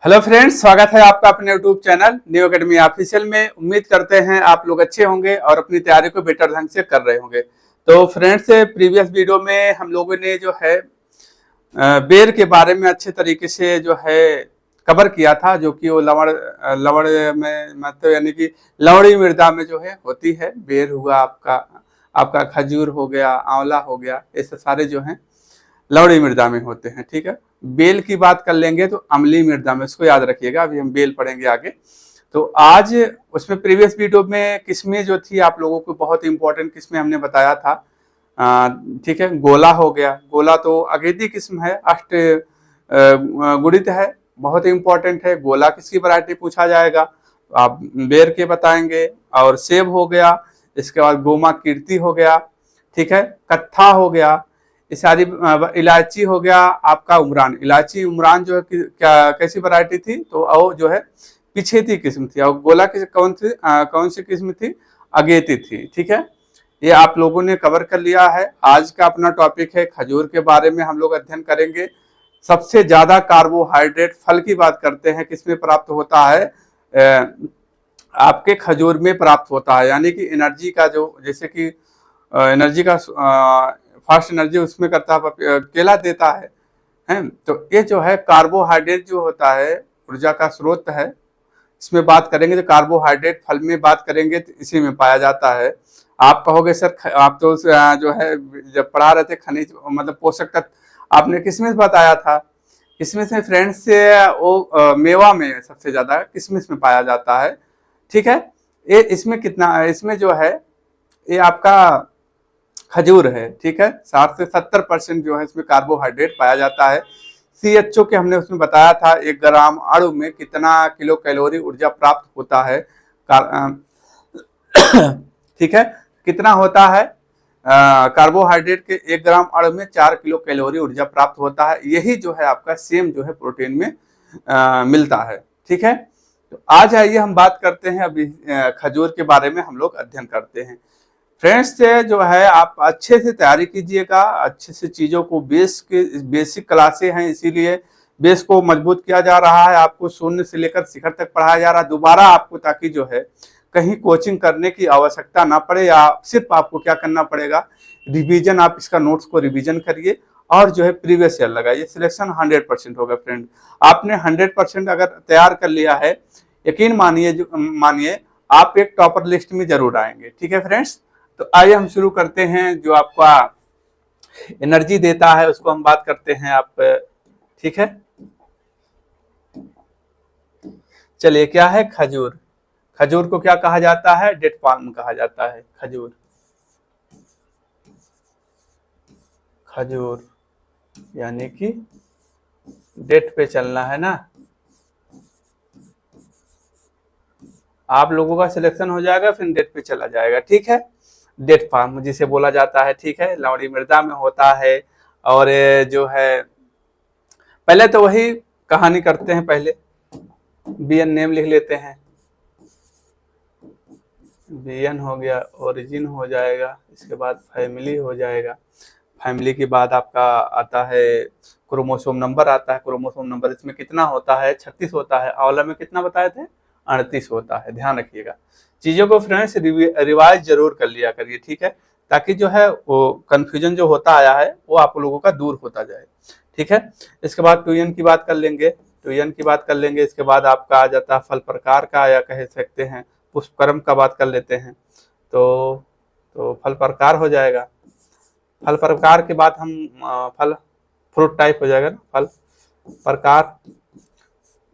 Hello friends, स्वागत है आपका अपने YouTube channel new academy official में। उम्मीद करते हैं आप लोग अच्छे होंगे और अपनी तैयारी को बेटर ढंग से कर रहे होंगे। तो फ्रेंड्स, प्रीवियस वीडियो में हम लोगों ने जो है बेर के बारे में अच्छे तरीके से जो है कवर किया था, जो कि वो लवण लवण में मतलब यानी कि लवणी मृदा में जो है होती है। बेर हुआ आपका आपका खजूर हो गया, आंवला हो गया, ऐसे सारे जो हैं लवणी मृदा में होते हैं। ठीक है, बेल की बात कर लेंगे तो अम्लीय मृदा में, इसको याद रखिएगा। अभी हम बेल पढ़ेंगे आगे। तो आज उसमें प्रीवियस वीडियो में किस्में जो थी आप लोगों को बहुत इंपॉर्टेंट किस्में हमने बताया था। ठीक है, गोला हो गया। गोला तो अगेती किस्म है, अष्ट गुणित है, बहुत इंपॉर्टेंट है। गोला किसकी वैरायटी पूछा जाएगा तो आप बेर के बताएंगे। और सेब हो गया, इसके बाद गोमा कीर्ति हो गया, ठीक है, कत्था हो गया, ये सारी इलायची हो गया, आपका उमरान। इलायची उमरान जो है क्या कैसी वैरायटी थी, तो वो जो है पिछेती किस्म थी। और गोला की कौन सी किस्म थी? अगेती थी। ठीक है, ये आप लोगों ने कवर कर लिया है। आज का अपना टॉपिक है खजूर के बारे में हम लोग अध्ययन करेंगे। सबसे ज्यादा कार्बोहाइड्रेट फल की बात करते हैं, किसमें प्राप्त होता है? आपके खजूर में प्राप्त होता है। यानी कि एनर्जी का जो, जैसे कि एनर्जी का फास्ट एनर्जी उसमें करता है, केला देता है। तो ये जो है कार्बोहाइड्रेट जो होता है, ऊर्जा का स्रोत है। इसमें बात करेंगे तो कार्बोहाइड्रेट फल में बात करेंगे तो इसी में पाया जाता है। आप कहोगे सर आप तो जो है जब पढ़ा रहे थे खनिज मतलब पोषक तत्व आपने किसमिस बताया था। किसमिस में फ्रेंड्स से वो मेवा में सबसे ज्यादा किसमिस में पाया जाता है। ठीक है, ये इसमें कितना, इसमें जो है ये आपका खजूर है। ठीक है, 60 से 70% जो है इसमें कार्बोहाइड्रेट पाया जाता है। CHO के हमने उसमें बताया था 1 ग्राम अणु में कितना किलो कैलोरी ऊर्जा प्राप्त होता है। ठीक है, कितना होता है? कार्बोहाइड्रेट के 1 ग्राम अणु में 4 किलो कैलोरी ऊर्जा प्राप्त होता है। यही जो है आपका सेम जो है प्रोटीन में मिलता है। ठीक है, तो आज आइए हम बात करते हैं अभी खजूर के बारे में हम लोग अध्ययन करते हैं। फ्रेंड्स से जो है आप अच्छे से तैयारी कीजिएगा, अच्छे से चीजों को बेसिक क्लासे हैं, इसीलिए बेस को मजबूत किया जा रहा है। आपको शून्य से लेकर शिखर तक पढ़ाया जा रहा है दोबारा आपको, ताकि जो है कहीं कोचिंग करने की आवश्यकता ना पड़े। या सिर्फ आपको क्या करना पड़ेगा, रिवीजन, आप इसका नोट्स को रिवीजन करिए और जो है प्रीवियस ईयर लगाइए। सिलेक्शन 100% होगा फ्रेंड। आपने 100% अगर तैयार कर लिया है, यकीन मानिए आप एक टॉपर लिस्ट में जरूर आएंगे। ठीक है फ्रेंड्स, तो आइए हम शुरू करते हैं। जो आपका एनर्जी देता है उसको हम बात करते हैं आप। ठीक है, चलिए, क्या है खजूर? खजूर को क्या कहा जाता है? डेट पाल्म कहा जाता है। खजूर, खजूर यानी कि डेट पे चलना है ना। आप लोगों का सिलेक्शन हो जाएगा फिर डेट पे चला जाएगा। ठीक है, डेट फार्म जिसे बोला जाता है। ठीक है, लवणी मृदा में होता है। और जो है पहले तो वही कहानी करते हैं, पहले बीएन नेम लिख लेते हैं। बीएन हो गया, ओरिजिन हो जाएगा, इसके बाद फैमिली हो जाएगा। फैमिली के बाद आपका आता है क्रोमोसोम नंबर आता है। क्रोमोसोम नंबर इसमें कितना होता है? 36 होता है। आंवला में कितना बताए थे? 38 होता है। ध्यान रखिएगा चीजों को फ्रेंड्स, रिवाइज जरूर कर लिया करिए। ठीक है, ताकि जो है वो कंफ्यूजन जो होता आया है वो आप लोगों का दूर होता जाए। ठीक है, इसके बाद टूयन की बात कर लेंगे। टूयन की बात कर लेंगे, इसके बाद आपका आ जाता है फल प्रकार का, या कह सकते हैं पुष्पक्रम का बात कर लेते हैं। तो फल प्रकार हो जाएगा। फल प्रकार के बाद हम फल फ्रूट टाइप हो जाएगा ना, फल प्रकार।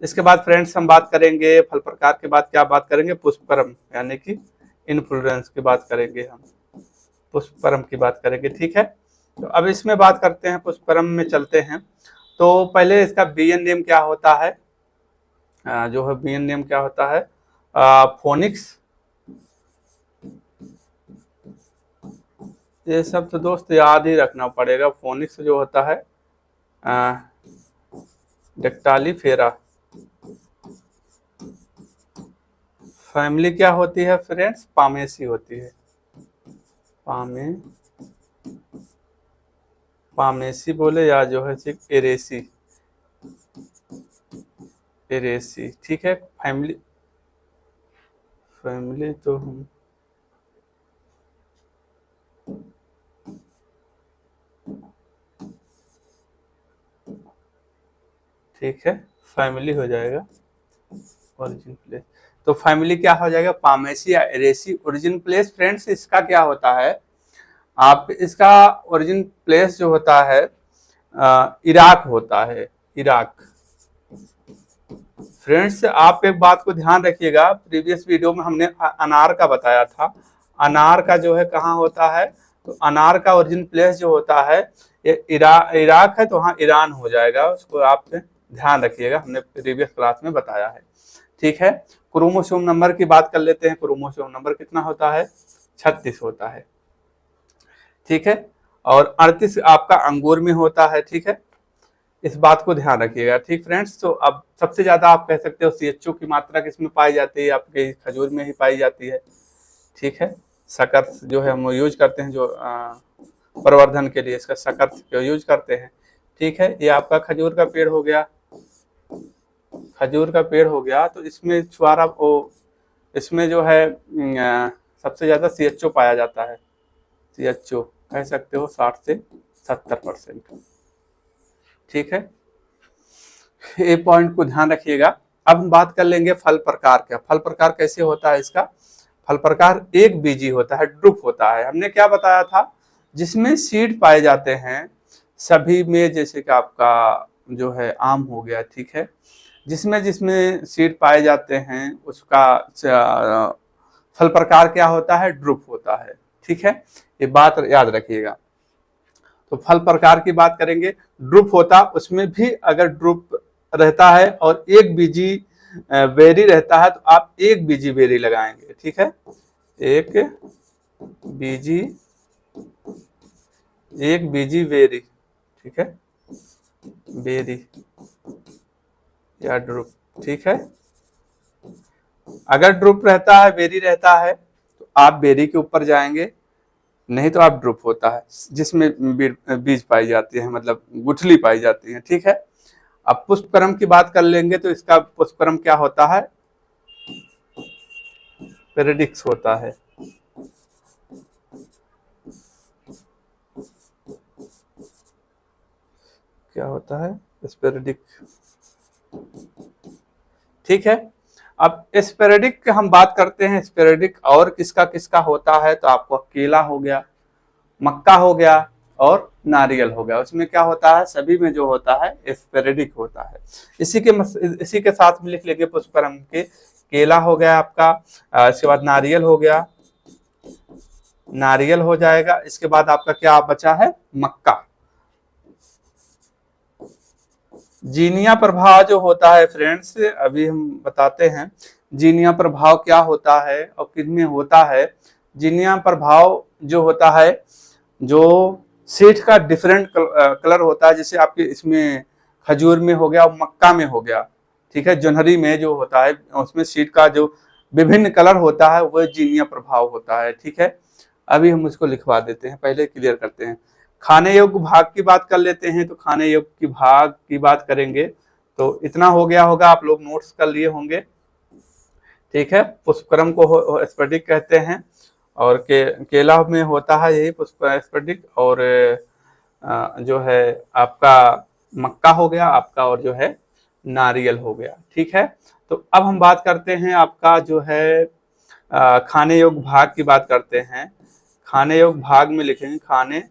इसके बाद फ्रेंड्स हम बात करेंगे फल प्रकार के बाद क्या बात करेंगे? पुष्पक्रम यानी कि इन्फ्लोरेंस की बात करेंगे हम। पुष्पक्रम की बात करेंगे। ठीक है, तो अब इसमें बात करते हैं, पुष्पक्रम में चलते हैं। तो पहले इसका बीएन नेम क्या होता है? जो है बीएन नेम क्या होता है? फोनिक्स। ये सब तो दोस्त याद ही रखना पड़ेगा। फोनिक्स जो होता है डेक्टालीफेरा। फैमिली क्या होती है फ्रेंड्स? पामेसी होती है। पामेसी बोले, या जो है सिर्फ एरेसी। एरेसी, ठीक है। फैमिली, फैमिली तो हम ठीक है, फैमिली हो जाएगा। ओरिजिन प्लेस, तो फैमिली क्या हो जाएगा, पामेसी या एरेसी। ओरिजिन प्लेस फ्रेंड्स इसका क्या होता है, आप इसका ओरिजिन प्लेस जो होता है इराक होता है, इराक। फ्रेंड्स आप एक बात को ध्यान रखिएगा, प्रीवियस वीडियो में हमने अनार का बताया था, अनार का जो है कहाँ होता है, तो अनार का ओरिजिन प्लेस जो होता है ये इराक है, तो वहाँ ईरान हो जाएगा, उसको आप ध्यान रखिएगा, हमने प्रीवियस क्लास में बताया है, ठीक है। क्रोमोसोम नंबर की बात कर लेते हैं, क्रोमोसोम नंबर कितना होता है, 36 होता है, ठीक है। और 38 आपका अंगूर में होता है, ठीक है, इस बात को ध्यान रखिएगा, ठीक फ्रेंड्स। तो अब सबसे ज्यादा आप कह सकते हो सीएचओ की मात्रा किसमें पाई जाती है, आपके खजूर में ही पाई जाती है, ठीक है। शक्कर जो है हम यूज करते हैं, जो प्रवर्धन के लिए इसका शक्कर यूज करते हैं, ठीक है। ये आपका खजूर का पेड़ हो गया, खजूर का पेड़ हो गया, तो इसमें छुआरा वो, इसमें जो है सबसे ज्यादा सीएचओ पाया जाता है, सीएचओ कह सकते हो 60 से 70%, ठीक है। ये पॉइंट को ध्यान रखिएगा। अब हम बात कर लेंगे फल प्रकार का। फल प्रकार कैसे होता है इसका, फल प्रकार एक बीजी होता है, ड्रुप होता है। हमने क्या बताया था, जिसमें सीड पाए जाते हैं सभी में, जैसे कि आपका जो है आम हो गया, ठीक है, जिसमें जिसमें सीड पाए जाते हैं उसका फल प्रकार क्या होता है, ड्रुप होता है, ठीक है। ये बात याद रखिएगा। तो फल प्रकार की बात करेंगे, ड्रुप होता, उसमें भी अगर ड्रुप रहता है और एक बीजी बेरी रहता है, तो आप एक बीजी बेरी लगाएंगे, ठीक है, एक बीजी, एक बीजी बेरी, ठीक है, बेरी या ड्रुप, ठीक है। अगर ड्रुप रहता है, बेरी रहता है, तो आप बेरी के ऊपर जाएंगे, नहीं तो आप ड्रुप होता है जिसमें बीज पाई जाती है, मतलब गुठली पाई जाती है, ठीक है। अब पुष्पक्रम की बात कर लेंगे, तो इसका पुष्पक्रम क्या होता है, पेरिडिक्स होता है, क्या होता है, स्पेरिडिक, ठीक है। अब स्पेरिडिक की हम बात करते हैं, स्पेरिडिक और किसका किसका होता है, तो आपको केला हो गया, मक्का हो गया और नारियल हो गया, उसमें क्या होता है, सभी में जो होता है स्पेरिडिक होता है। इसी के साथ में लिख लेंगे पुष्पक्रम के, केला हो गया आपका, इसके बाद नारियल हो गया, नारियल हो जाएगा, इसके बाद आपका क्या बचा है, मक्का। जीनिया प्रभाव जो होता है फ्रेंड्स, अभी हम बताते हैं जीनिया प्रभाव क्या होता है और किनमें होता है। जीनिया प्रभाव जो होता है, जो सीड का डिफरेंट कलर होता है, जैसे आपके इसमें खजूर में हो गया और मक्का में हो गया, ठीक है, जोन्हरी में जो होता है उसमें सीड का जो विभिन्न कलर होता है वह जीनिया प्रभाव होता है, ठीक है। अभी हम उसको लिखवा देते हैं, पहले क्लियर करते हैं। खाने योग्य भाग की बात कर लेते हैं, तो खाने योग्य की भाग की बात करेंगे तो इतना हो गया होगा, आप लोग नोट्स कर लिए होंगे, ठीक है। पुष्पक्रम को स्फटिक कहते हैं, और केला में होता है यही स्फटिक, और जो है आपका मक्का हो गया आपका, और जो है नारियल हो गया, ठीक है। तो अब हम बात करते हैं आपका जो है खाने योग्य भाग की बात करते हैं। खाने योग्य भाग में लिखेंगे, खाने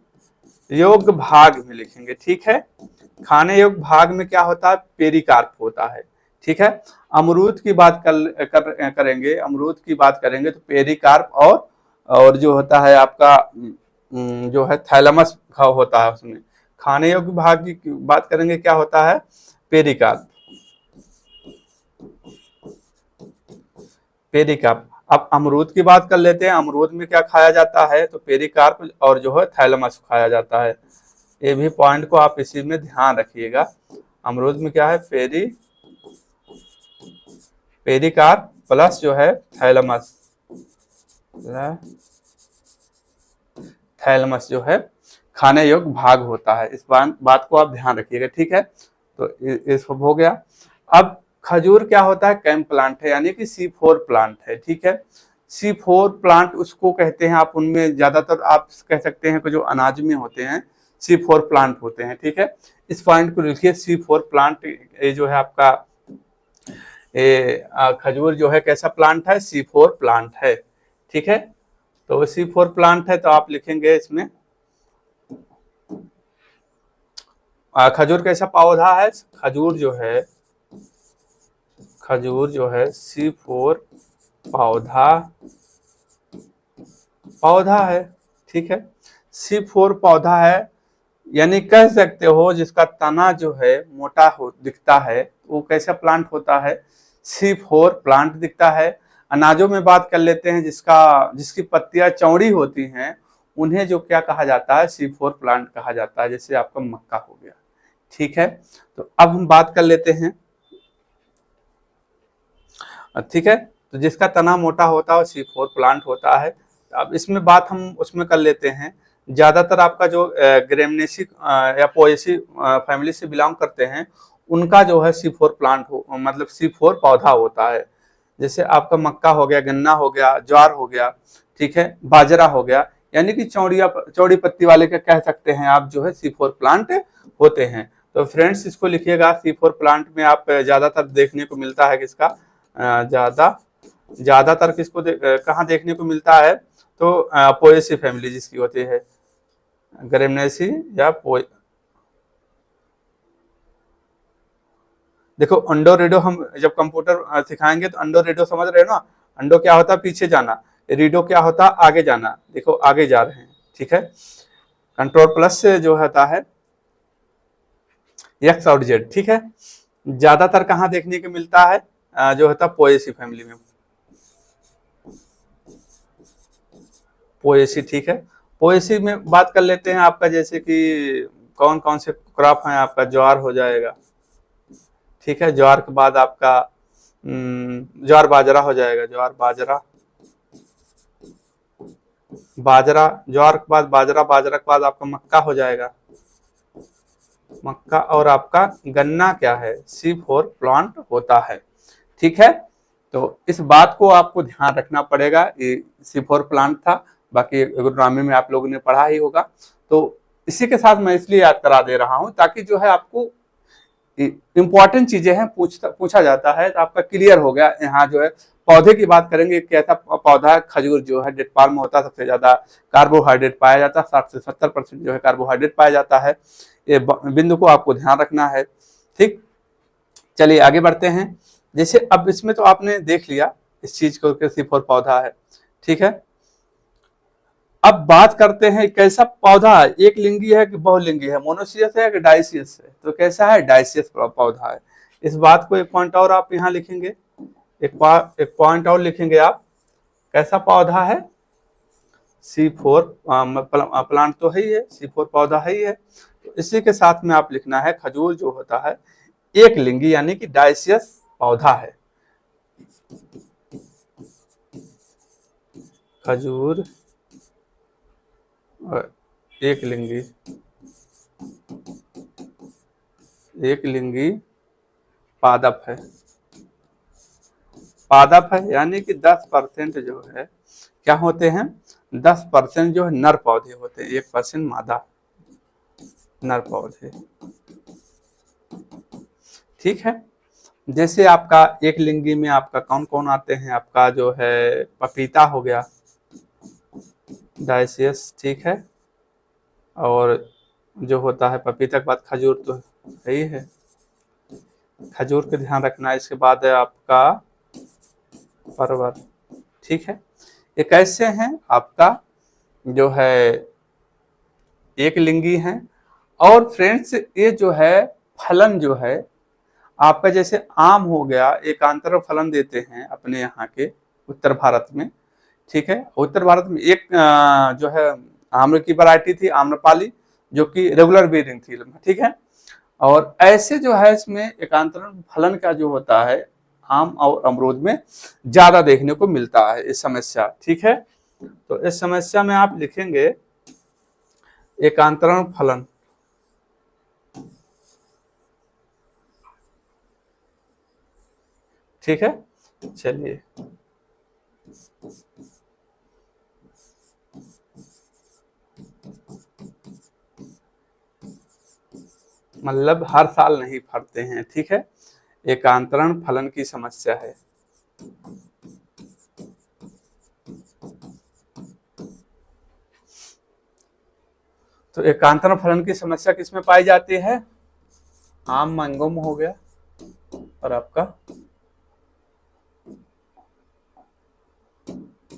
योग्य भाग में लिखेंगे, ठीक है। खाने योग्य भाग में क्या होता है, पेरिकार्प होता है, ठीक है। अमरूद की बात करेंगे, अमरूद की बात करेंगे तो पेरिकार्प और जो होता है आपका जो है थैलेमस होता है उसमें। खाने योग्य भाग की बात करेंगे, क्या होता है, पेरिकार्प, पेरिकार्प। अब अमरूद की बात कर लेते हैं, अमरूद में क्या खाया जाता है, तो पेरिकार्प और जो है थैलेमस खाया जाता है। ये भी पॉइंट को आप इसी में ध्यान रखिएगा। अमरूद में क्या है, पेरिकार्प प्लस जो है थैलेमस, थैलेमस जो है खाने योग्य भाग होता है। इस बात को आप ध्यान रखिएगा, ठीक है। तो इस हो गया। अब खजूर क्या होता है, कैंप प्लांट है, यानी कि C4 प्लांट है। ठीक है, C4 प्लांट उसको कहते हैं, आप उनमें ज्यादातर आप कह सकते हैं कि जो अनाज में होते हैं C4 प्लांट होते हैं। ठीक है, इस पॉइंट को लिखिए, C4 प्लांट ये जो है आपका खजूर जो है कैसा प्लांट है, C4 प्लांट है। ठीक है, तो C4 प्लांट है तो आप लिखेंगे इसमें खजूर कैसा पौधा है, खजूर जो है C4 पौधा है। ठीक है, C4 पौधा है, यानी कह सकते हो जिसका तना जो है मोटा हो दिखता है, वो कैसा प्लांट होता है, C4 प्लांट दिखता है। अनाजों में बात कर लेते हैं, जिसकी पत्तियां चौड़ी होती हैं उन्हें जो क्या कहा जाता है, C4 प्लांट कहा जाता है, जैसे आपका मक्का हो गया। ठीक है, तो अब हम बात कर लेते हैं। ठीक है, तो जिसका तना मोटा होता है C4 प्लांट होता है। अब इसमें बात हम उसमें कर लेते हैं, ज्यादातर आपका जो ग्रेमनेसी या पोएसी फैमिली से बिलोंग करते हैं उनका जो है C4 प्लांट हो, मतलब C4 पौधा होता है। जैसे आपका मक्का हो गया, गन्ना हो गया, ज्वार हो गया, ठीक है, बाजरा हो गया, यानी कि चौड़ी पत्ती वाले का कह सकते हैं आप, जो है C4 प्लांट होते हैं। तो फ्रेंड्स इसको लिखिएगा, C4 प्लांट में आप ज्यादातर देखने को मिलता है किसका, ज्यादातर किसको कहाँ देखने को मिलता है, तो पोएसी फैमिली जिसकी होती है, ग्रेमनेसी या देखो अंडो रेडो, हम जब कंप्यूटर सिखाएंगे तो अंडो रेडो समझ रहे हो ना, अंडो क्या होता है पीछे जाना, रीडो क्या होता है आगे जाना, देखो आगे जा रहे हैं। ठीक है, कंट्रोल प्लस से जो होता है एक्स और जेड। ठीक है, ज्यादातर कहाँ देखने को मिलता है, जो होता है पोएसी फैमिली में, पोएसी। ठीक है, पोएसी में बात कर लेते हैं आपका, जैसे कि कौन कौन से क्रॉप हैं आपका, ज्वार हो जाएगा। ठीक है, ज्वार के बाद आपका ज्वार बाजरा हो जाएगा, ज्वार बाजरा, ज्वार के बाद बाजरा, बाजरा के बाद आपका मक्का हो जाएगा, मक्का, और आपका गन्ना क्या है, C4 प्लांट होता है। ठीक है, तो इस बात को आपको ध्यान रखना पड़ेगा, ये C4 प्लांट था, बाकी एग्रोनॉमी में आप लोगों ने पढ़ा ही होगा। तो इसी के साथ मैं इसलिए याद करा दे रहा हूं ताकि जो है आपको इंपॉर्टेंट चीजें हैं, पूछा जाता है तो आपका क्लियर हो गया। यहाँ जो है पौधे की बात करेंगे, कैसा पौधा है, खजूर जो है डेट पाल्म होता है, सबसे ज्यादा कार्बोहाइड्रेट पाया जाता है, 60 से 70% जो है कार्बोहाइड्रेट पाया जाता है। ये बिंदु को आपको ध्यान रखना है। ठीक, चलिए आगे बढ़ते हैं। जैसे अब इसमें तो आपने देख लिया इस चीज को, C4 पौधा है। ठीक है, अब बात करते हैं कैसा पौधा है, एक लिंगी है कि बहुलिंगी है, मोनोसियस है कि डाइसियस है, तो कैसा है, डाइसियस पौधा है। इस बात को एक पॉइंट और आप यहाँ लिखेंगे, एक पॉइंट और लिखेंगे आप, कैसा पौधा है, C4 प्लांट तो है ही है, C4 पौधा है ही है। तो इसी के साथ में आप लिखना है खजूर जो होता है एक लिंगी यानी कि डाइसियस पौधा है। खजूर एक लिंगी पादप है, यानी कि 10% जो है क्या होते हैं, 10% जो है नर पौधे होते हैं, 1% मादा नर पौधे। ठीक है, जैसे आपका एक लिंगी में आपका कौन कौन आते हैं, आपका जो है पपीता हो गया, डाइसियस। ठीक है, और जो होता है पपीता के बाद खजूर तो है ही है, खजूर का ध्यान रखना। इसके बाद है आपका परवर। ठीक है, ये कैसे हैं आपका जो है एक लिंगी हैं। और फ्रेंड्स ये जो है फलन जो है आपका, जैसे आम हो गया, एकांतर फलन देते हैं अपने यहाँ के उत्तर भारत में। ठीक है, उत्तर भारत में एक जो है आम्र की वैरायटी थी, आम्रपाली, जो कि रेगुलर बेयरिंग थी। ठीक है, और ऐसे जो है इसमें एकांतरण फलन का जो होता है आम और अमरूद में ज्यादा देखने को मिलता है इस समस्या। ठीक है, तो इस समस्या में आप लिखेंगे एकांतरण फलन, ठीक है, चलिए मतलब हर साल नहीं फरते हैं, ठीक है, एकांतरण फलन की समस्या है। तो एकांतरण फलन की समस्या किसमें पाई जाती है? आम मैंगो में हो गया, और आपका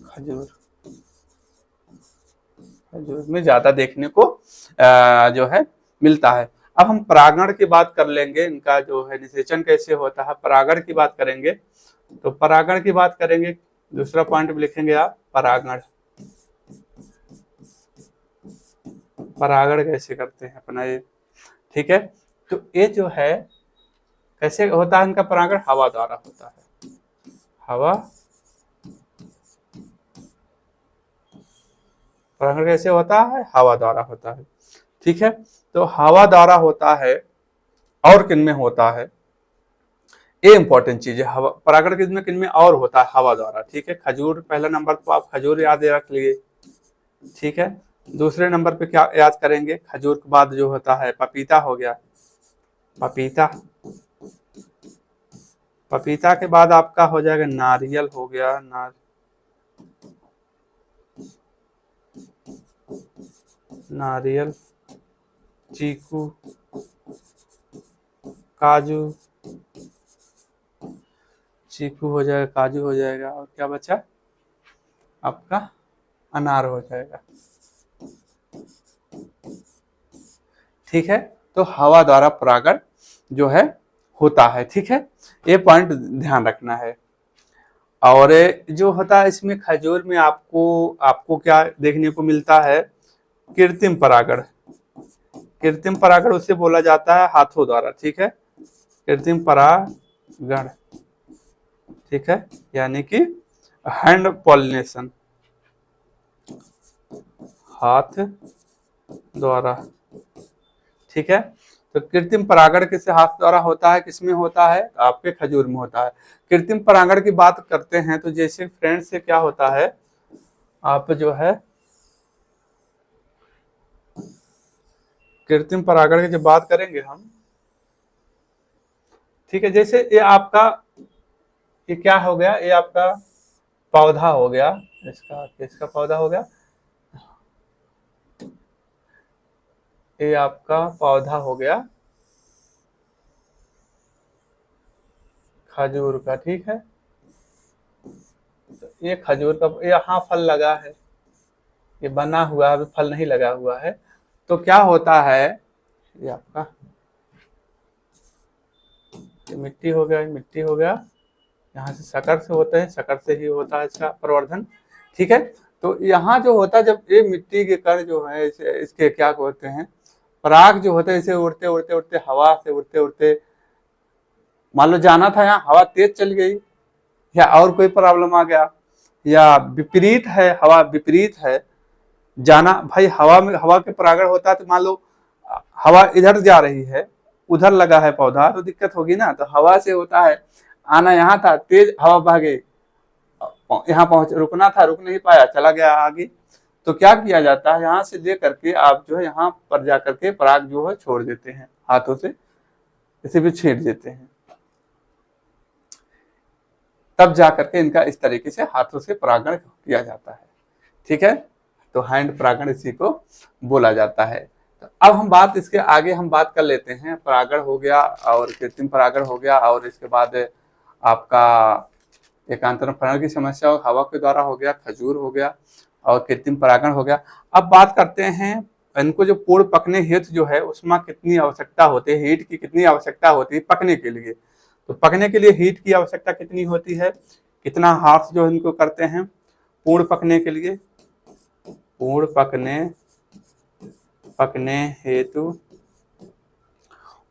खजूर, खजूर में ज्यादा देखने को जो है मिलता है। अब हम परागण की बात कर लेंगे, इनका जो है निषेचन कैसे होता है, परागण की बात करेंगे। तो परागण की बात करेंगे, दूसरा पॉइंट भी लिखेंगे आप, परागण। परागण कैसे करते हैं अपना ये, ठीक है। तो ये जो है कैसे होता है इनका परागण, हवा द्वारा होता है। हवा, परागण कैसे होता है? हवा द्वारा होता है, ठीक है। तो हवा द्वारा होता है, और किन में होता है, ये इंपॉर्टेंट चीज है। हवा परागण किन में, किन में और होता है? हवा द्वारा, ठीक है। खजूर पहला नंबर, तो आप खजूर याद रख लिए, ठीक है। दूसरे नंबर पे क्या याद करेंगे? खजूर के बाद जो होता है पपीता हो गया, पपीता। पपीता के बाद आपका हो जाएगा नारियल हो गया, नारियल, चीकू, काजू, चीकू हो जाएगा, काजू हो जाएगा, और क्या बचा आपका? अनार हो जाएगा, ठीक है। तो हवा द्वारा परागण जो है होता है, ठीक है, ये पॉइंट ध्यान रखना है। और जो होता है इसमें खजूर में आपको आपको क्या देखने को मिलता है? कृत्रिम परागण। कृत्रिम परागण उसे बोला जाता है हाथों द्वारा, ठीक है, कृत्रिम परागण, ठीक है, यानी कि हैंड पॉलिनेशन, हाथ द्वारा, ठीक है। तो कृत्रिम परागण किसे हाथ द्वारा होता है, किसमें होता है? आपके खजूर में होता है। कृत्रिम परागण की बात करते हैं तो जैसे फ्रेंड्स से क्या होता है, आप जो है कृत्रिम परागण की जब बात करेंगे हम, ठीक है, जैसे ये आपका, ये क्या हो गया, ये आपका पौधा हो गया, इसका किसका पौधा हो गया, ये आपका पौधा हो गया खजूर का, ठीक है। तो ये खजूर का यहाँ फल लगा है, ये बना हुआ है, अभी फल नहीं लगा हुआ है। तो क्या होता है, ये आपका ये मिट्टी हो गया, मिट्टी हो गया, यहाँ से शकर से होते हैं, शकर से ही होता है इसका प्रवर्धन, ठीक है। तो यहाँ जो होता है, जब ये मिट्टी के कण जो है इसके क्या कहते हैं, पराग जो होते हैं, इसे उड़ते उड़ते उड़ते हवा से उड़ते उड़ते, मान लो जाना था यहाँ, हवा तेज चल गई, या और कोई प्रॉब्लम आ गया, या विपरीत है, हवा विपरीत है जाना, भाई हवा में, हवा के परागण होता है तो मान लो हवा इधर जा रही है, उधर लगा है पौधा, तो दिक्कत होगी ना। तो हवा से होता है, आना यहाँ था, तेज हवा भागे, यहाँ पहुंच, रुकना था, रुक नहीं पाया, चला गया आगे। तो क्या किया जाता है, यहाँ से ले करके आप जो है यहाँ पर जा करके पराग जो है छोड़ देते हैं हाथों से, इसे भी छेड़ देते हैं, तब जा करके इनका इस तरीके से हाथों से परागण किया जाता है, ठीक है। तो हैंड परागण इसी को बोला जाता है। तो अब हम बात इसके आगे हम बात कर लेते हैं, परागण हो गया और कृत्रिम परागण हो गया, और इसके बाद आपका एकांतरण फलन की समस्या हवा के द्वारा हो गया, खजूर हो गया, और कृत्रिम परागण हो गया। अब बात करते हैं इनको जो पूर्ण पकने हेतु जो है उसमें कितनी आवश्यकता होती है, हीट की कितनी आवश्यकता होती है पकने के लिए। तो पकने के लिए हीट की आवश्यकता कितनी होती है, कितना हार्स जो इनको करते हैं पूर्ण पकने के लिए, पूर्ण पकने हेतु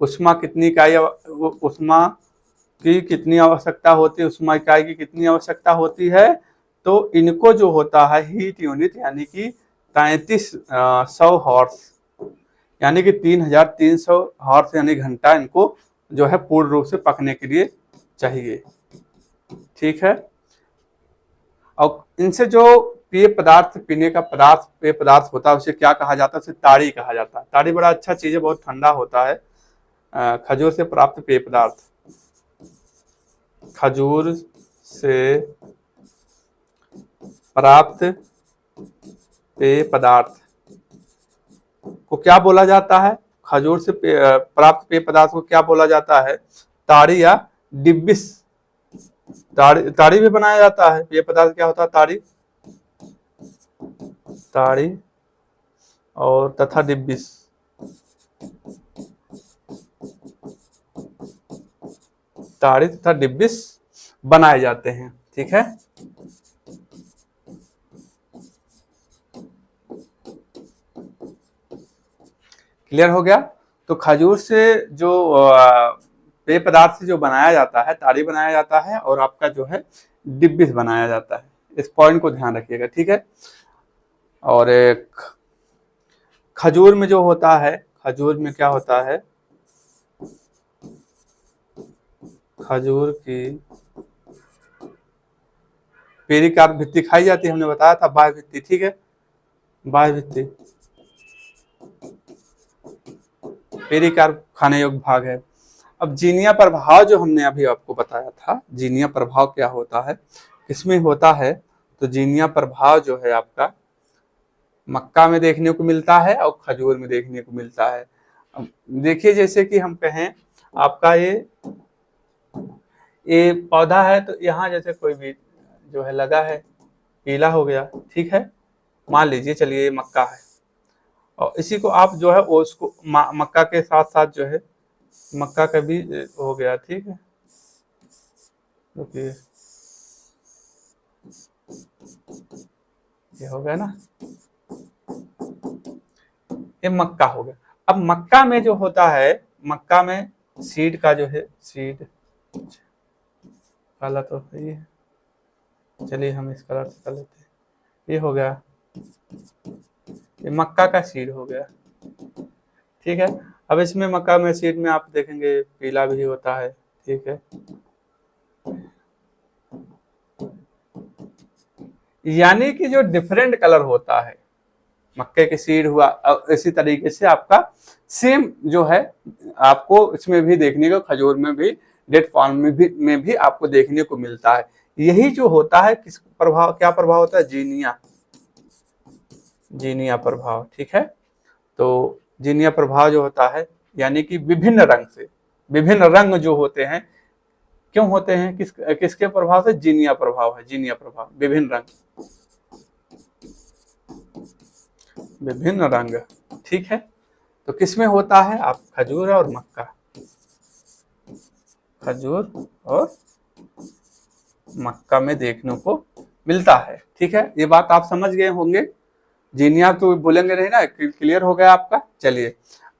उष्मा कितनी इकाई, उष्मा की कितनी आवश्यकता होती है, उष्मा इकाई की कितनी आवश्यकता होती है। तो इनको जो होता है हीट यूनिट, यानी कि 3300 हॉर्स, यानी कि 3300 हॉर्स यानी घंटा इनको जो है पूर्ण रूप से पकने के लिए चाहिए। ठीक है। और इनसे जो पेय पदार्थ, पीने का पदार्थ, पेय पदार्थ होता है, उसे क्या कहा जाता है? उसे ताड़ी कहा जाता है। ताड़ी बड़ा अच्छा चीज है, बहुत ठंडा होता है। खजूर से प्राप्त पेय पदार्थ, खजूर से प्राप्त पेय पदार्थ को क्या बोला जाता है? खजूर से प्राप्त पेय पदार्थ को क्या बोला जाता है? ताड़ी या डिब्बिस। ताड़ी, ताड़ी भी बनाया जाता है। पेय पदार्थ क्या होता है? ताड़ी, ताड़ी और तथा डिब्बिस। ताड़ी तथा डिब्बिस बनाए जाते हैं। ठीक है। क्लियर हो गया? तो खजूर से जो पेय पदार्थ से जो बनाया जाता है, ताड़ी बनाया जाता है, और आपका जो है डिब्बिस बनाया जाता है। इस पॉइंट को ध्यान रखिएगा। ठीक है। और एक खजूर में जो होता है, खजूर में क्या होता है? खजूर की पेरिकार्प भित्ति खाई जाती है, हमने बताया था, बाह्य भित्ति। ठीक है, बाह्य भित्ति, पेरिकार्प खाने योग्य भाग है। अब जीनिया प्रभाव जो हमने अभी आपको बताया था, जीनिया प्रभाव क्या होता है, किसमें होता है? तो जीनिया प्रभाव जो है आपका मक्का में देखने को मिलता है और खजूर में देखने को मिलता है। अब देखिए, जैसे कि हम कहें आपका ये पौधा है, तो यहाँ जैसे कोई भी जो है लगा है, पीला हो गया। ठीक है, मान लीजिए, चलिए ये मक्का है, और इसी को आप जो है वो उसको मक्का के साथ साथ जो है मक्का का भी हो गया। ठीक है, रुकिए, ये हो गया ना, ये मक्का हो गया। अब मक्का में जो होता है, मक्का में सीड का जो है, सीड काला तो सही है, चलिए हम इस कलर से कर लेते हैं। ये हो गया, ये मक्का का सीड हो गया। ठीक है। अब इसमें मक्का में सीड में आप देखेंगे पीला भी होता है। ठीक है, यानी कि जो डिफरेंट कलर होता है, मक्के के सीड हुआ, इसी तरीके से आपका सेम जो है आपको इसमें भी देखने को, खजूर में भी, डेट फॉर्म में भी आपको देखने को मिलता है। यही जो होता है, किस प्रभाव, क्या प्रभाव होता है? जीनिया, जीनिया प्रभाव। ठीक है। तो जीनिया प्रभाव जो होता है, यानी कि विभिन्न रंग से, विभिन्न रंग जो होते हैं, क्यों होते हैं? किसके प्रभाव से? जीनिया प्रभाव है, जीनिया प्रभाव, विभिन्न रंग, विभिन्न रंग। ठीक है। तो किसमें होता है? आप खजूर और मक्का, खजूर और मक्का में देखने को मिलता है। ठीक है, ये बात आप समझ गए होंगे। जीनिया तो बोलेंगे नहीं ना, क्लियर हो गया आपका। चलिए,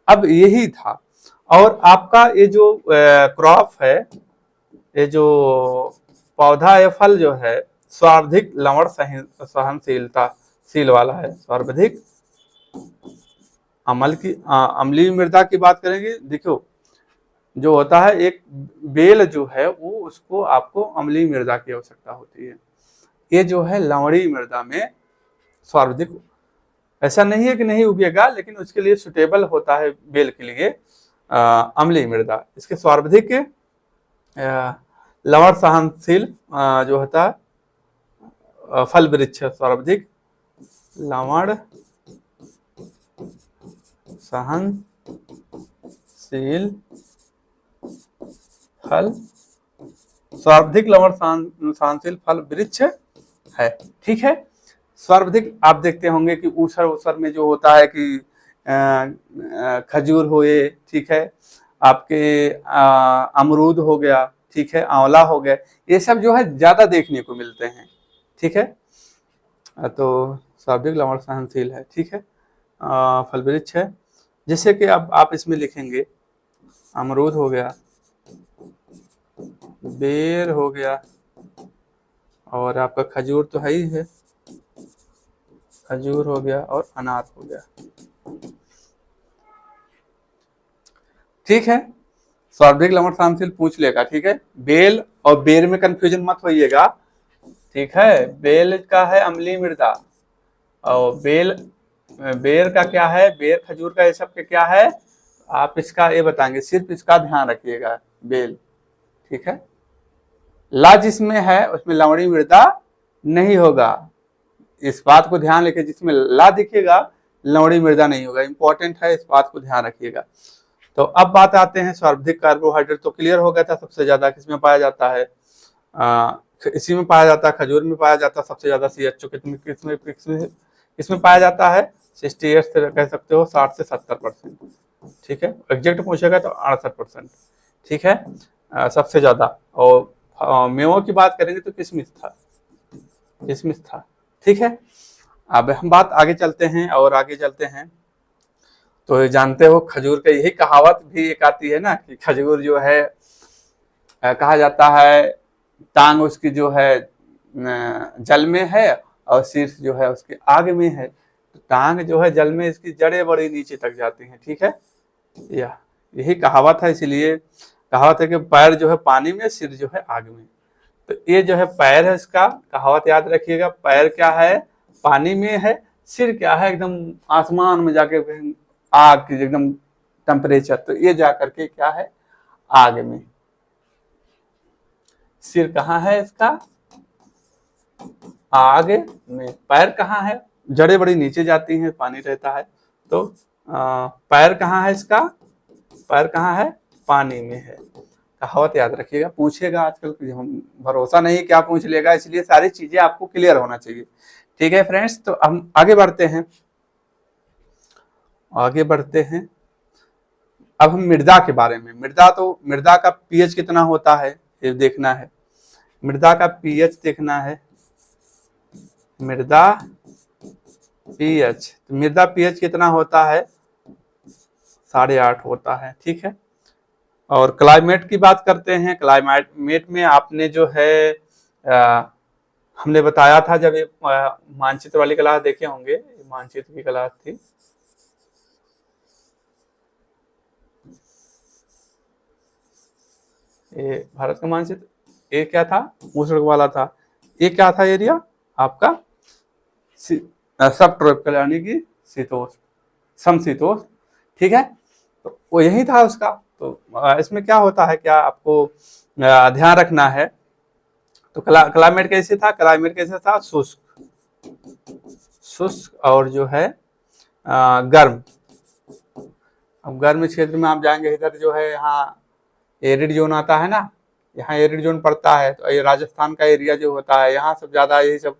अब यही था। और आपका ये जो क्रॉप है, ये जो पौधा या फल जो है, सर्वाधिक लवण सहनशीलता शील वाला है। सर्वाधिक अम्लीय मृदा की बात करेंगे। देखो, जो होता है एक बेल जो है वो, उसको आपको अम्लीय मृदा की आवश्यकता होती है। ये जो है लवणीय मृदा में सर्वाधिक, ऐसा नहीं है कि नहीं उगेगा, लेकिन उसके लिए सुटेबल होता है बेल के लिए अम्लीय मृदा। इसके सर्वाधिक लवण सहनशील जो होता है फल वृक्ष, सर्वाधिक लवण सहनशील फल, सर्वाधिक लवण सहनशील फल वृक्ष है। ठीक है। सर्वाधिक आप देखते होंगे कि ऊसर में जो होता है कि खजूर हुए, ठीक है, आपके अमरूद हो गया, ठीक है, आंवला हो गया, ये सब जो है ज्यादा देखने को मिलते हैं। ठीक है। तो सर्वाधिक लवण सहनशील है। ठीक है, फल वृक्ष है। जैसे कि अब आप इसमें लिखेंगे, अमरूद हो गया, बेर हो गया, और आपका खजूर तो है ही है, खजूर हो गया, और अनार हो गया। ठीक है। स्वाभाविक लवण सहनशील पूछ लेगा, ठीक है। बेल और बेर में कंफ्यूजन मत होइएगा, ठीक है। बेल का है अम्लीय मृदा, और बेर का क्या है, बेर खजूर का, ये सब के क्या है, आप इसका ये बताएंगे, सिर्फ इसका ध्यान रखिएगा, बेल, ठीक है। ला जिसमें है उसमें लवणीय मृदा नहीं होगा, इस बात को ध्यान रखिए, जिसमें ला दिखेगा लवणीय मृदा नहीं होगा, इंपॉर्टेंट है, इस बात को ध्यान रखिएगा। तो अब बात आते हैं सर्वाधिक कार्बोहाइड्रेट, तो क्लियर हो गया था सबसे ज्यादा किसमें पाया जाता है, इसी में पाया जाता है, खजूर में पाया जाता है सबसे ज्यादा। CH2 किसमें पाया जाता है, 68 से कह सकते हो 60 से 70%, ठीक है। एग्जैक्ट पूछेगा तो 68%, ठीक है, सबसे ज्यादा। और मेवों की बात करेंगे तो किशमिश था, ठीक है। अब हम बात आगे चलते हैं, और आगे चलते हैं तो जानते हो खजूर का यही कहावत भी एक आती है ना, कि खजूर जो है कहा जाता है टांग उसकी जो है जल में है और शीर्ष जो है उसके आग में है, तो टांग जो है जल में, इसकी जड़ें बड़ी नीचे तक जाती हैं, ठीक है। यही कहावत है, इसलिए कहावत है कि पैर जो है पानी में, सिर जो है आग में। तो ये जो है पैर है, इसका कहावत याद रखिएगा, पैर क्या है, पानी में है, सिर क्या है, एकदम आसमान में जाके आग की एकदम टेम्परेचर, तो ये जाकर के क्या है, आग में। सिर कहाँ है इसका, आग में। पैर कहाँ है, जड़ें बड़ी नीचे जाती हैं, पानी रहता है, तो पैर कहाँ है इसका, पैर कहाँ है, पानी में है। कहावत याद रखिएगा, पूछेगा आजकल हम भरोसा नहीं क्या पूछ लेगा, इसलिए सारी चीजें आपको क्लियर होना चाहिए, ठीक है फ्रेंड्स। तो हम आगे बढ़ते हैं, अब हम मृदा के बारे में। मृदा का पीएच कितना होता है ये देखना है, मृदा का पीएच देखना है, मृदा पीएच कितना होता है, 8.5 होता है, ठीक है। और क्लाइमेट की बात करते हैं, क्लाइमेट में आपने जो है हमने बताया था जब ये मानचित्र वाली क्लास देखे होंगे, मानचित्र की क्लास थी, ये भारत का मानचित्र, ये क्या था, मूसक वाला था, ये क्या था एरिया आपका, सब ट्रॉपिकल यानी कि शीतोष्ण, समशीतोष्ण, ठीक है। तो वो यही था उसका। तो इसमें क्या होता है, क्या आपको ध्यान रखना है, तो क्लाइमेट कैसे था, शुष्क और जो है गर्म। अब गर्म क्षेत्र में आप जाएंगे, इधर जो है यहाँ एरिड जोन आता है ना, यहाँ एरिड जोन पड़ता है, तो ये राजस्थान का एरिया जो होता है, यहाँ सब ज्यादा यही सब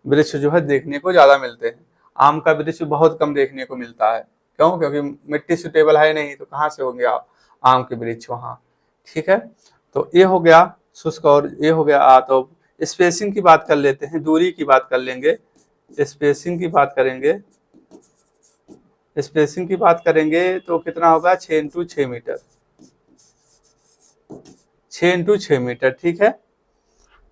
वृक्ष जो है देखने को ज्यादा मिलते हैं। आम का वृक्ष बहुत कम देखने को मिलता है, क्यों, क्योंकि मिट्टी सुटेबल है नहीं, तो कहाँ से होंगे आम के वृक्ष वहाँ, ठीक है। तो ये हो गया शुष्क, और ये हो गया तो स्पेसिंग की बात कर लेते हैं, दूरी की बात कर लेंगे, स्पेसिंग की बात करेंगे तो कितना होगा, 6 × 6 मीटर, 6 × 6 मीटर, ठीक है।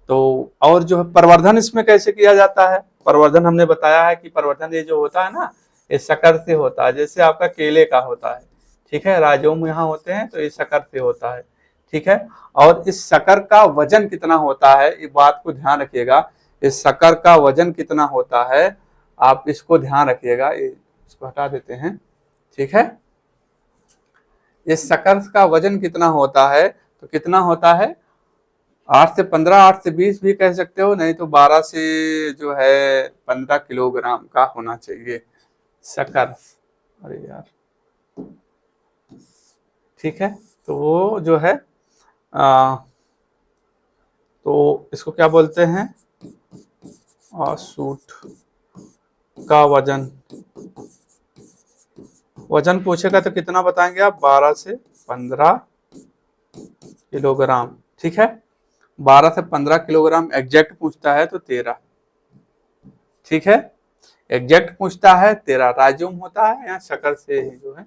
तो और जो है प्रवर्धन इसमें कैसे किया जाता है, प्रवर्धन हमने बताया है कि प्रवर्धन ये जो होता है ना, ये शक्कर से होता है, जैसे आपका केले का होता है, ठीक है, राजोम यहाँ होते हैं, तो ये शक्कर से होता है, ठीक है। और इस शक्कर का वजन कितना होता है, ये बात को ध्यान रखिएगा, इस शक्कर का वजन कितना होता है, आप इसको ध्यान रखिएगा, इसको हटा देते हैं, ठीक है। इस शक्कर का वजन कितना होता है, तो कितना होता है, 8 से 15, 8 से 20 भी कह सकते हो, नहीं तो 12 से जो है 15 किलोग्राम का होना चाहिए शक्कर, अरे यार, ठीक है। तो वो जो है तो इसको क्या बोलते हैं, सूट का वजन पूछेगा तो कितना बताएंगे आप, 12 से 15 किलोग्राम, ठीक है। 12 से 15 किलोग्राम एग्जैक्ट पूछता है तो 13, ठीक है, एग्जैक्ट पूछता है 13, राइजोम होता है यहाँ शक्कर से जो है,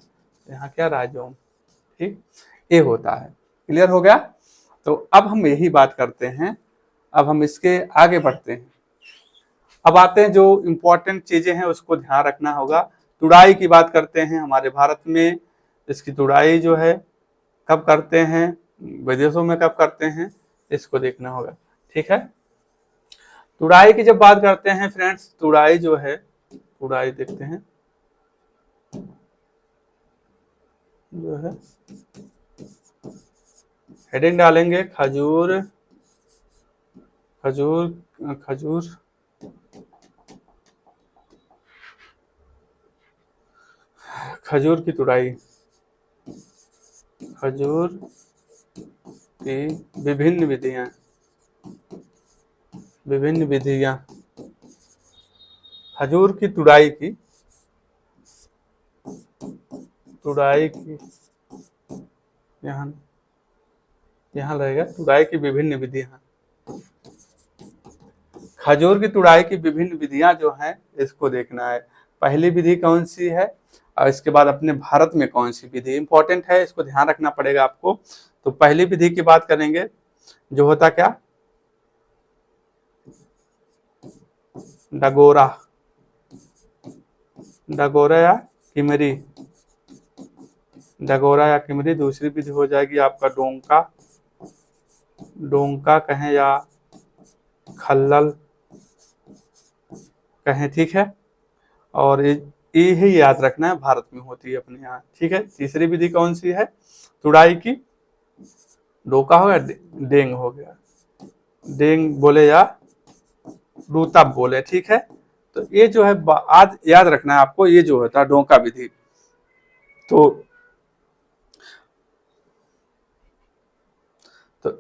यहाँ क्या राइजोम, ठीक, ये होता है, क्लियर हो गया। तो अब हम यही बात करते हैं, अब हम इसके आगे बढ़ते हैं, अब आते हैं जो इम्पोर्टेंट चीजें हैं उसको ध्यान रखना होगा। तुड़ाई की बात करते हैं, हमारे भारत में इसकी तुड़ाई जो है कब करते हैं, विदेशों में कब करते हैं, इसको देखना होगा। ठीक है, तुड़ाई की जब बात करते हैं फ्रेंड्स, तुड़ाई जो है, तुड़ाई देखते हैं जो है, हेडिंग डालेंगे खजूर, खजूर, खजूर, खजूर की तुड़ाई, खजूर की विभिन्न विधियां, विभिन्न विधियां, खजूर की तुड़ाई की, तुड़ाई की, यहाँ यहाँ रहेगा तुड़ाई की विभिन्न विधियां, खजूर की तुड़ाई की विभिन्न विधियां जो हैं इसको देखना है। पहली विधि कौन सी है और इसके बाद अपने भारत में कौन सी विधि इंपॉर्टेंट है, इसको ध्यान रखना पड़ेगा आपको। तो पहली विधि की बात करेंगे, जो होता क्या, डगोरा, डगोरा या किमरी, डगोरा या किमरी। दूसरी विधि हो जाएगी आपका डोंका, डोंका कहें या खल्लल कहें। ठीक है, और ये ही याद रखना है, भारत में होती है अपने यहाँ। ठीक है, तीसरी विधि कौन सी है तुड़ाई की, डोका हो गया, डेंग हो गया, डेंग बोले या रूता बोले। ठीक है, तो ये जो है आज याद रखना है आपको, ये जो होता है डोका विधि। तो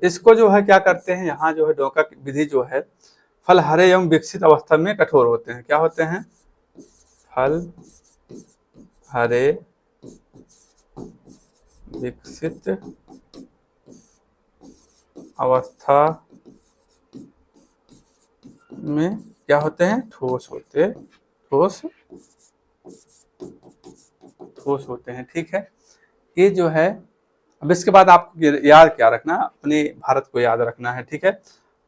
इसको जो है क्या करते हैं, यहाँ जो है डोका विधि जो है, फल हरे एवं विकसित अवस्था में कठोर होते हैं। क्या होते हैं, फल हरे विकसित अवस्था में क्या होते हैं, ठोस होते, ठोस, ठोस होते हैं। ठीक है, ये जो है, अब इसके बाद आपको याद क्या रखना, अपने भारत को याद रखना है। ठीक है,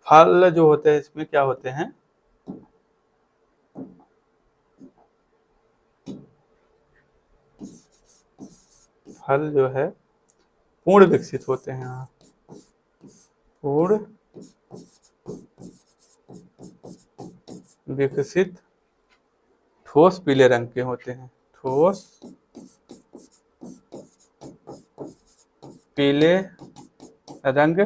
फल जो होते हैं इसमें क्या होते हैं, फल जो है पूर्ण विकसित होते हैं, पूर्ण विकसित ठोस पीले रंग के होते हैं, ठोस पीले रंग,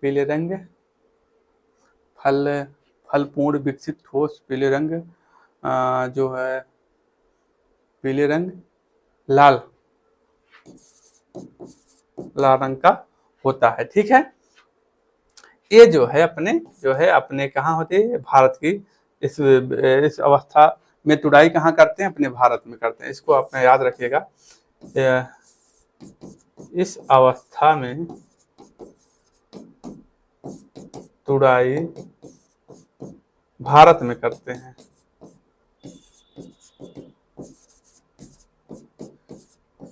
पीले रंग, फल पूर्ण विकसित ठोस पीले रंग, जो है पीले रंग, लाल, लाल रंग का होता है। ठीक है, ये जो है अपने कहाँ होती है, भारत की इस अवस्था में तुड़ाई कहाँ करते हैं, अपने भारत में करते हैं। इसको आप याद रखिएगा, इस अवस्था में तुड़ाई भारत में करते हैं,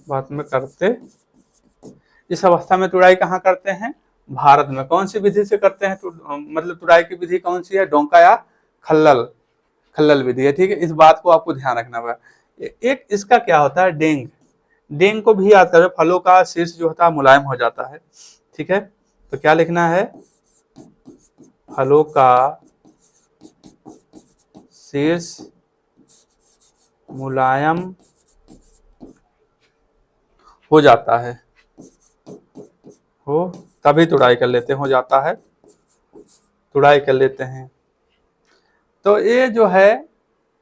भारत में करते, इस अवस्था में तुड़ाई कहाँ करते हैं, भारत में। कौन सी विधि से करते हैं, मतलब तुड़ाई की विधि कौन सी है, डोंका या खल्लल, खल्लल विधि है। ठीक है, इस बात को आपको ध्यान रखना होगा। एक इसका क्या होता है, डेंग, डेंग को भी याद करो, फलों का शीर्ष जो होता है मुलायम हो जाता है। ठीक है, तो क्या लिखना है, फलों का शीर्ष मुलायम हो जाता है, हो तभी तुड़ाई कर लेते हैं, हो जाता है तुड़ाई कर लेते हैं। तो ये जो है,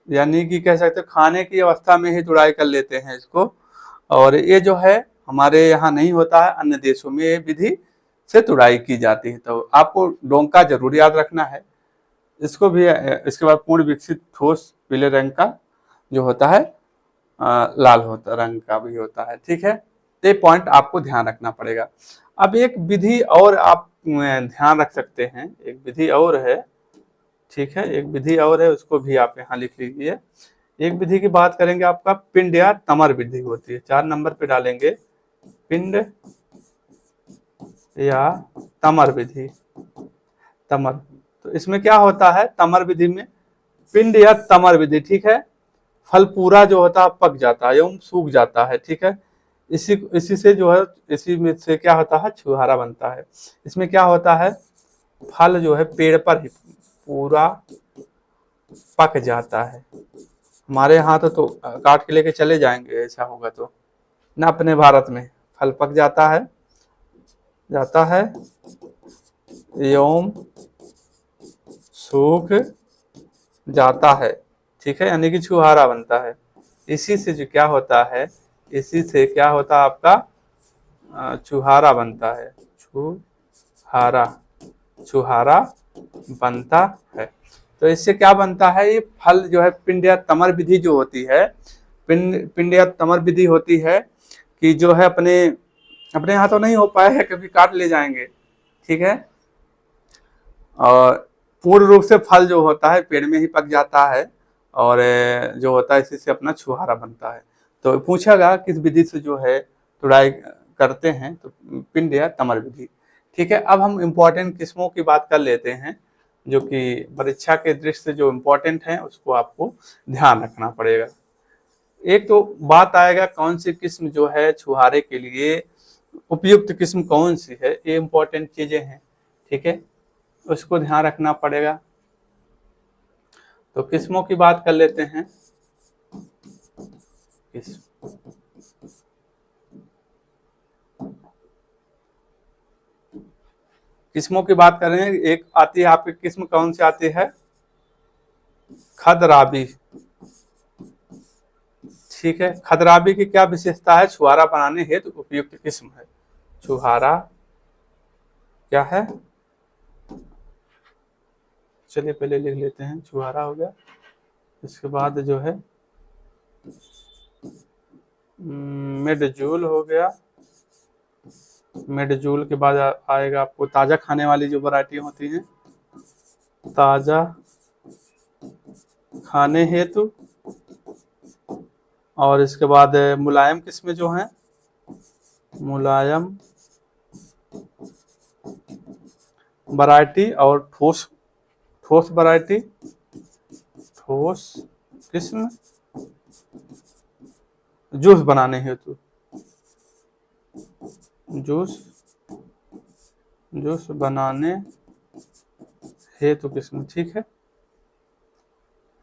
यानी कि कह सकते खाने की अवस्था में ही तुड़ाई कर लेते हैं इसको, और ये जो है हमारे यहाँ नहीं होता है, अन्य देशों में ये विधि से तुड़ाई की जाती है। तो आपको डोंका जरूर याद रखना है, इसको भी। इसके बाद पूर्ण विकसित ठोस पीले रंग का जो होता है, लाल होता रंग का भी होता है। ठीक है, ये पॉइंट आपको ध्यान रखना पड़ेगा। अब एक विधि और आप ध्यान रख सकते हैं, एक विधि और है। ठीक है, एक विधि और है, उसको भी आप यहाँ लिख लीजिए। एक विधि की बात करेंगे, आपका पिंड या तमर विधि होती है, 4 नंबर पे डालेंगे, पिंड या तमर विधि, तमर। तो इसमें क्या होता है, तमर विधि में पिंड या तमर विधि, ठीक है, फल पूरा जो होता है पक जाता है एवं सूख जाता है। ठीक है, इसी इसी से जो है, इसी में से क्या होता है, छुहारा बनता है। इसमें क्या होता है, फल जो है पेड़ पर ही पूरा पक जाता है। हमारे यहाँ तो काट के लेके चले जाएंगे ऐसा होगा तो ना, अपने भारत में फल पक जाता है एवं सूख जाता है, ठीक है, यानी कि छुहारा बनता है। इसी से जो क्या होता है, इसी से क्या होता है आपका छुहारा बनता है, छुहारा, छुहारा बनता है। तो इससे क्या बनता है, ये फल जो है पिंड या तमर विधि जो होती है, पिंड या तमर विधि होती है कि जो है अपने अपने यहाँ तो नहीं हो पाया है, कभी काट ले जाएंगे, ठीक है। और पूर्ण रूप से फल जो होता है पेड़ में ही पक जाता है, और जो होता है इसी से अपना छुहारा बनता है। तो पूछेगा किस विधि से जो है तुड़ाई करते हैं, तो पिंड या तमर विधि, ठीक है। अब हम इम्पोर्टेंट किस्मों की बात कर लेते हैं, जो कि परीक्षा के दृष्टि से जो इम्पोर्टेंट है उसको आपको ध्यान रखना पड़ेगा। एक तो बात आएगा कौन सी किस्म जो है छुहारे के लिए उपयुक्त किस्म कौन सी है, ये इम्पोर्टेंट चीजें हैं, ठीक है, उसको ध्यान रखना पड़ेगा। तो किस्मों की बात कर लेते हैं। किस्मों की बात कर रहे हैं, एक आती है आपकी किस्म कौन सी आती है, खदराबी, ठीक है। खदराबी की क्या विशेषता है, छुहारा बनाने हेतु उपयुक्त किस्म है। छुहारा क्या है, चलिए पहले लिख लेते हैं, छुहारा हो गया, इसके बाद जो है मिडजूल हो गया, मिडजूल के बाद आएगा आपको ताजा खाने वाली जो वैरायटी होती हैं, ताजा खाने हेतु, और इसके बाद मुलायम किस्में जो हैं, मुलायम वैरायटी, और ठोस ठोस वैरायटी, ठोस किस्म जूस बनाने हेतु, जूस जूस बनाने हेतु किस्म, ठीक है।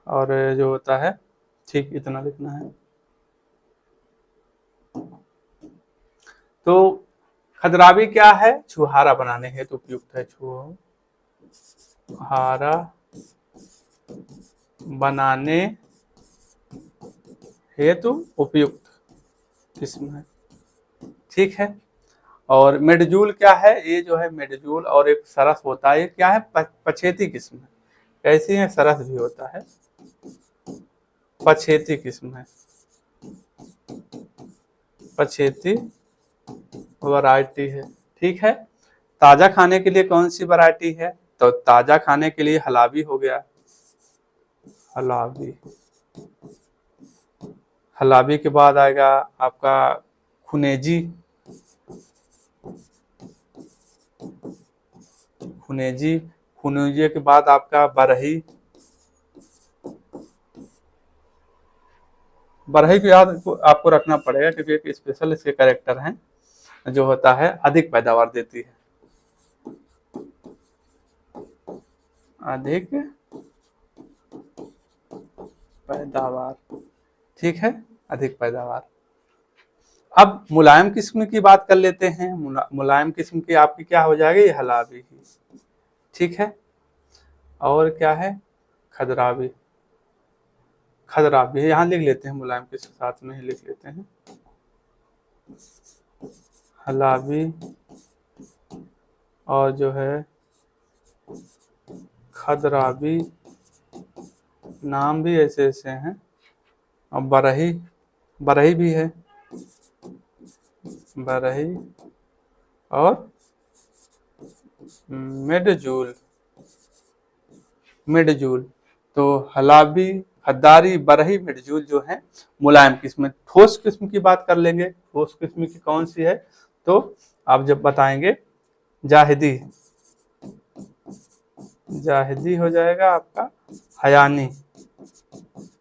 और जो होता है, ठीक इतना लिखना है। तो खदराबी क्या है, छुहारा बनाने हेतु उपयुक्त है, छुहारा बनाने हेतु उपयुक्त किस्म है, ठीक है। और मेडजूल क्या है, ये जो है मेडजूल और एक सरस होता है, ये क्या है, पछेती किस्म है। कैसी है, सरस भी होता है, पछेती किस्म है, पछेती वैरायटी है, ठीक है। ताजा खाने के लिए कौन सी वैरायटी है, तो ताजा खाने के लिए हलाबी हो गया, हलाबी, हलाबी के बाद आएगा आपका खुनेजी, खुनेजी, खुनेजी के बाद आपका बरही, बरही को याद आपको रखना पड़ेगा क्योंकि एक स्पेशल इसके कैरेक्टर हैं, जो होता है अधिक पैदावार देती है, अधिक पैदावार, ठीक है, अधिक पैदावार। अब मुलायम किस्म की बात कर लेते हैं। मुलायम किस्म की आपकी क्या हो जाएगी, ये हलाबी ही, ठीक है। और क्या है, खदराबी, खदराबी यहाँ लिख लेते हैं, मुलायम किस्म साथ में ही लिख लेते हैं, हलाबी, और जो है खदराबी, नाम भी ऐसे ऐसे हैं। और बरही, बरही भी है, बरही, और मिडजूल, मिडजूल। तो हलाबी, खद्दारी, बरही, मिडजूल जो है मुलायम किस्म। ठोस किस्म की बात कर लेंगे, ठोस किस्म की कौन सी है, तो आप जब बताएंगे जाहिदी, जाहिदी हो जाएगा आपका, हयानी,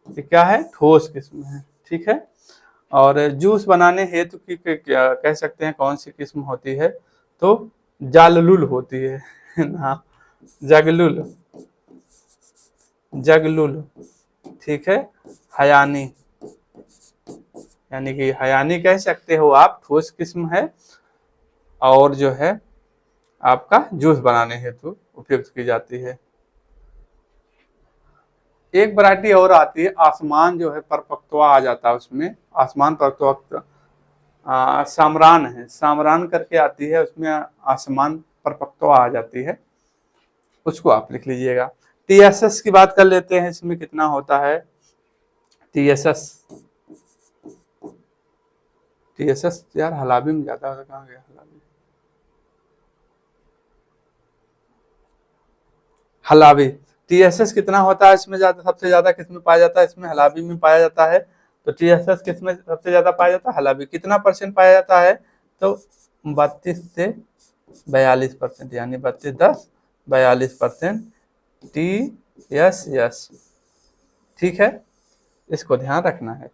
ये क्या है, ठोस किस्म है, ठीक है। और जूस बनाने हेतु की क्या कह सकते हैं कौन सी किस्म होती है, तो जाललुल होती है हाँ, जगलुल, जगलुल, ठीक है। हयानी, यानी कि हयानी कह सकते हो आप, ठोस किस्म है और जो है आपका जूस बनाने हेतु उपयुक्त की जाती है। एक वैरायटी और आती है, आसमान जो है परिपक्वा आ जाता है उसमें, आसमान परिपक्व सामरान है, सामरान करके आती है, उसमें आसमान परिपक्वा आ जाती है, उसको आप लिख लीजिएगा। टीएसएस की बात कर लेते हैं, इसमें कितना होता है टीएसएस। टीएसएस यार हलाबी में ज्यादा होता, कहाँ गया हलाबी, हलाबी। टीएसएस कितना होता है इसमें, ज्यादा सबसे ज्यादा किसमें पाया जाता है, इसमें हलाबी में पाया जाता है। तो टीएसएस किसमें सबसे ज्यादा पाया जाता है, हलाबी। कितना परसेंट पाया जाता है, तो 32 से 42%, यानी 32-10-42% टीएसएस, ठीक है, इसको ध्यान रखना है।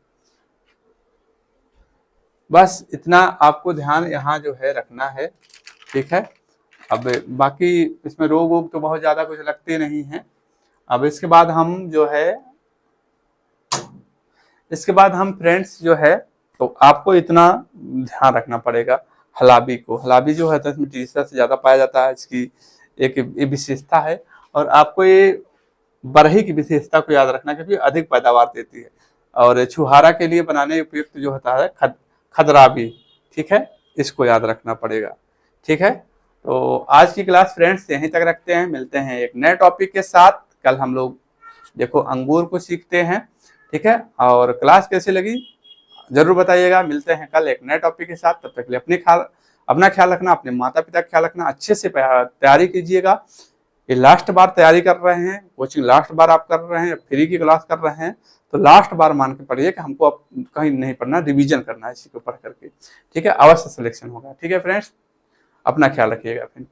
बस इतना आपको ध्यान यहाँ जो है रखना है, ठीक है। अब बाकी इसमें रोग वोग तो बहुत ज्यादा कुछ लगते नहीं है। अब इसके बाद हम जो है, इसके बाद हम फ्रेंड्स जो है, तो आपको इतना ध्यान रखना पड़ेगा। हलाबी को, हलाबी जो है तो इसमें टीएसएस से ज्यादा पाया जाता है, इसकी एक ये विशेषता है। और आपको ये बरही की विशेषता को याद रखना, क्योंकि अधिक पैदावार देती है। और छुहारा के लिए बनाने उपयुक्त जो होता है खदराबी, ठीक है, इसको याद रखना पड़ेगा, ठीक है। तो आज की क्लास फ्रेंड्स यहीं तक रखते हैं, मिलते हैं एक नए टॉपिक के साथ। कल हम लोग देखो अंगूर को सीखते हैं, ठीक है। और क्लास कैसी लगी जरूर बताइएगा। मिलते हैं कल एक नए टॉपिक के साथ, तब तक के लिए अपना ख्याल रखना, अपने माता पिता का ख्याल रखना, अच्छे से तैयारी कीजिएगा। ये लास्ट बार तैयारी कर रहे हैं, कोचिंग लास्ट बार आप कर रहे हैं, फ्री की क्लास कर रहे हैं, तो लास्ट बार मान के पढ़िए कि हमको अब कहीं नहीं पढ़ना, रिवीजन करना है इसी को पढ़ करके, ठीक है। अवश्य सिलेक्शन होगा, ठीक है फ्रेंड्स, अपना ख्याल रखिएगा फिर।